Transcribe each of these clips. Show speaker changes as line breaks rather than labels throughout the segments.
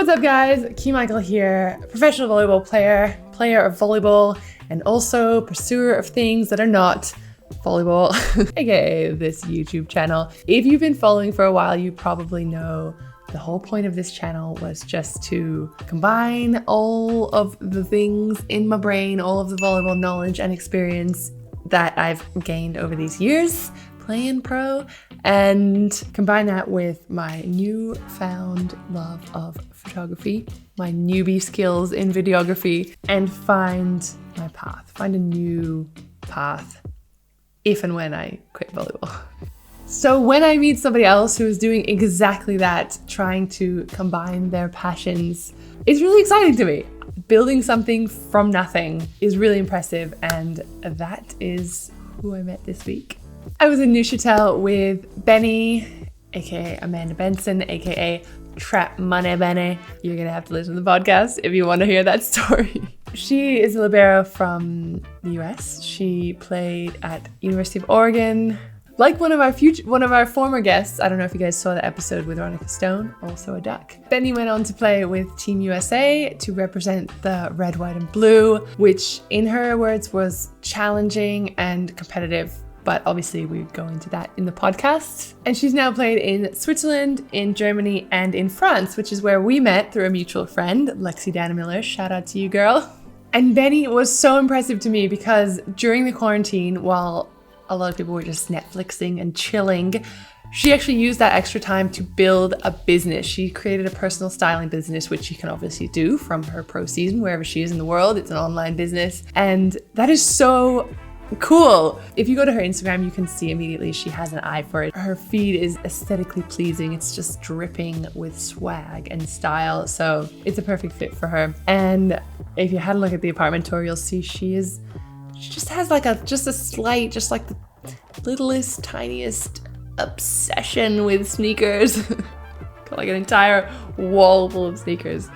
What's up guys, Michel here, professional volleyball player of volleyball, and also pursuer of things that are not volleyball, aka this YouTube channel. If you've been following for a while, you probably know the whole point of this channel was just to combine all of the things in my brain, all of the volleyball knowledge and experience that I've gained over these years playing pro, and combine that with my newfound love of photography, my newbie skills in videography, and find my path, find a new path if and when I quit volleyball. So when I meet somebody else who is doing exactly that, trying to combine their passions, it's really exciting to me. Building something from nothing is really impressive, and that is who I met this week. I was in Neuchâtel with Benny, aka Amanda Benson, aka Trap Money Benny. You're gonna have to listen to the podcast if you want to hear that story. She is a libero from the US. She played at University of Oregon. Like one of our former guests, I don't know if you guys saw the episode with Veronica Stone, also a Duck. Benny went on to play with Team USA to represent the red, white, and blue, which in her words was challenging and competitive. But obviously we go into that in the podcast. And she's now played in Switzerland, in Germany, and in France, which is where we met through a mutual friend, Lexi Dannemiller. Shout out to you, girl. And Benny was so impressive to me because during the quarantine, while a lot of people were just Netflixing and chilling, she actually used that extra time to build a business. She created a personal styling business, which you can obviously do from her pro season, wherever she is in the world. It's an online business. And that is so cool. If you go to her Instagram, you can see immediately she has an eye for it. Her feed is aesthetically pleasing. It's just dripping with swag and style. So it's a perfect fit for her. And if you had a look at the apartment tour, you'll see she just has like the littlest, tiniest obsession with sneakers. Got like an entire wall full of sneakers.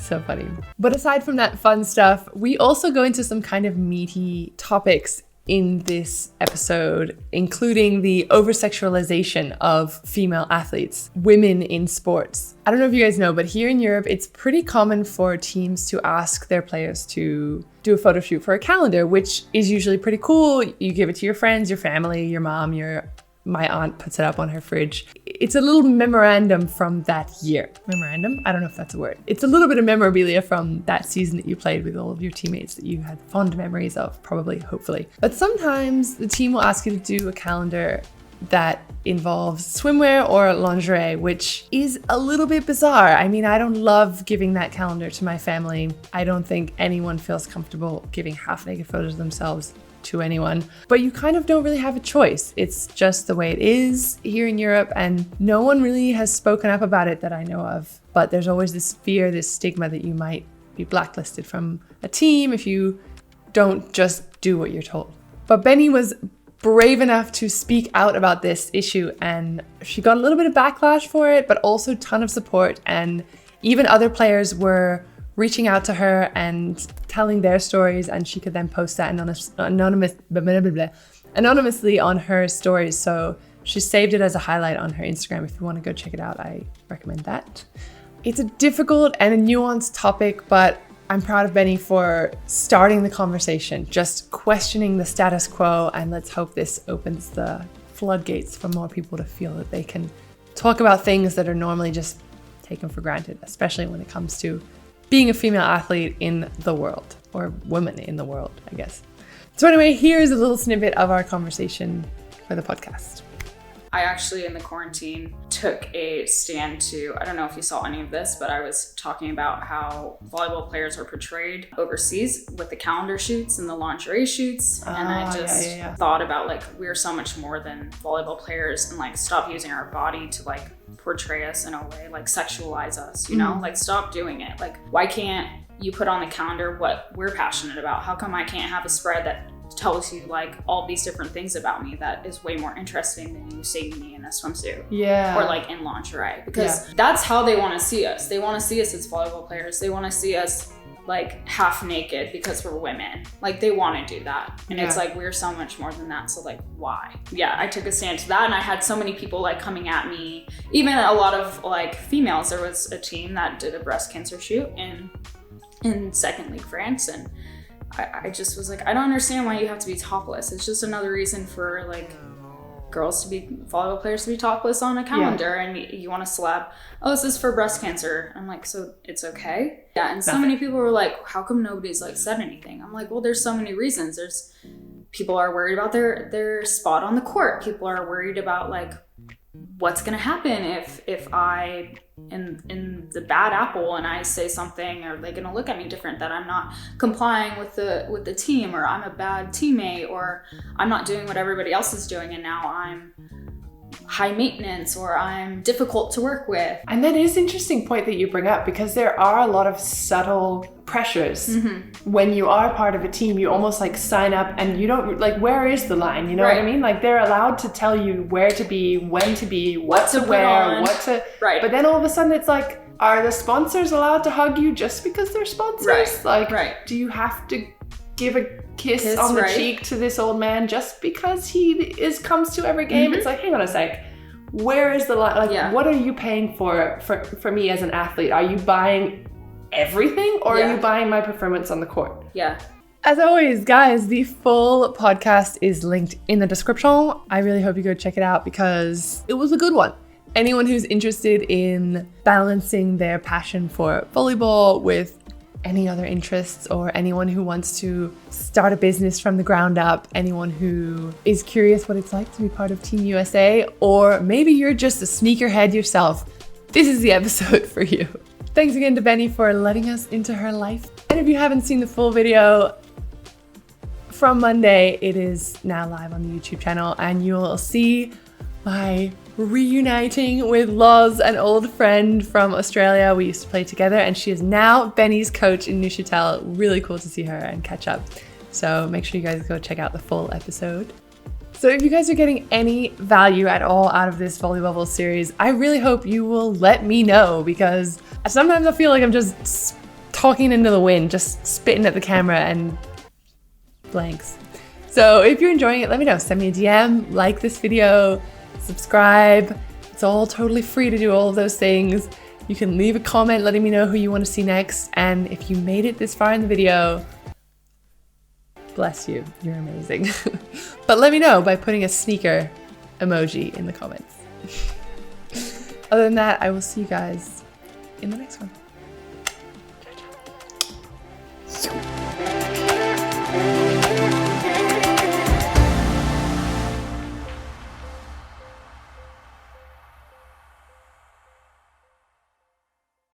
So funny. But aside from that fun stuff, we also go into some kind of meaty topics in this episode, including the over-sexualization of female athletes, women in sports. I don't know if you guys know, but here in Europe, it's pretty common for teams to ask their players to do a photo shoot for a calendar, which is usually pretty cool. You give it to your friends, your family, your mom, my aunt puts it up on her fridge. It's a little memorandum from that year. Memorandum? I don't know if that's a word. It's a little bit of memorabilia from that season that you played with all of your teammates that you had fond memories of, probably, hopefully. But sometimes the team will ask you to do a calendar that involves swimwear or lingerie, which is a little bit bizarre. I mean, I don't love giving that calendar to my family. I don't think anyone feels comfortable giving half-naked photos of themselves to anyone, but you kind of don't really have a choice. It's just the way it is here in Europe, and no one really has spoken up about it that I know of. But there's always this fear, this stigma that you might be blacklisted from a team if you don't just do what you're told. But Benny was brave enough to speak out about this issue, and she got a little bit of backlash for it, but also a ton of support, and even other players were reaching out to her and telling their stories, and she could then post that anonymously on her stories. So she saved it as a highlight on her Instagram. If you want to go check it out, I recommend that. It's a difficult and a nuanced topic, but I'm proud of Benny for starting the conversation, just questioning the status quo, and let's hope this opens the floodgates for more people to feel that they can talk about things that are normally just taken for granted, especially when it comes to being a female athlete in the world, or woman in the world, I guess. So anyway, here's a little snippet of our conversation for the podcast.
I actually, in the quarantine, took a stand to, I don't know if you saw any of this, but I was talking about how volleyball players are portrayed overseas with the calendar shoots and the lingerie shoots. And I just thought about, like, we're so much more than volleyball players, and like stop using our body to like portray us in a way, like sexualize us, you know, like stop doing it. Like, why can't you put on the calendar what we're passionate about? How come I can't have a spread that tells you like all these different things about me that is way more interesting than you seeing me in a swimsuit or like in lingerie? Because that's how they want to see us. They want to see us as volleyball players. They want to see us like half naked because we're women. Like they want to do that. And
Yeah.
it's like, we're so much more than that. So like, why? Yeah, I took a stand to that, and I had so many people like coming at me, even a lot of like females. There was a team that did a breast cancer shoot in Second League France, and I just was like, I don't understand why you have to be topless. It's just another reason for like volleyball players to be topless on a calendar. And you want to slap, oh, this is for breast cancer. I'm like, so it's okay? Yeah. And so many people were like, how come nobody's like said anything? I'm like, well, there's so many reasons. People are worried about their spot on the court. People are worried about like what's gonna happen if I in the bad apple and I say something. Are they gonna look at me different, that I'm not complying with the team, or I'm a bad teammate, or I'm not doing what everybody else is doing and now I'm high maintenance, or I'm difficult to work with.
And that is an interesting point that you bring up, because there are a lot of subtle pressures. When you are part of a team, you almost like sign up and you don't like, where is the line? You know what I mean? Like they're allowed to tell you where to be, when to be, what to wear, what to, but then all of a sudden it's like, are the sponsors allowed to hug you just because they're sponsors? Do you have to give a kiss on the cheek to this old man just because he comes to every game? It's like, hang on a sec, where is the line? Like, what are you paying for me as an athlete? Are you buying everything, or are you buying my performance on the court? As always, guys, the full podcast is linked in the description. I really hope you go check it out because it was a good one. Anyone who's interested in balancing their passion for volleyball with any other interests, or anyone who wants to start a business from the ground up, anyone who is curious what it's like to be part of Team USA, or maybe you're just a sneakerhead yourself, this is the episode for you. Thanks again to Benny for letting us into her life. And if you haven't seen the full video from Monday, it is now live on the YouTube channel, and you'll see my reuniting with Loz, an old friend from Australia. We used to play together, and she is now Benny's coach in Neuchâtel. Really cool to see her and catch up. So make sure you guys go check out the full episode. So if you guys are getting any value at all out of this volleyball series, I really hope you will let me know, because sometimes I feel like I'm just talking into the wind, just spitting at the camera and blanks. So if you're enjoying it, let me know. Send me a DM, like this video, subscribe. It's all totally free to do all of those things. You can leave a comment letting me know who you want to see next. And if you made it this far in the video, bless you, you're amazing. But let me know by putting a sneaker emoji in the comments. Other than that, I will see you guys in the next one.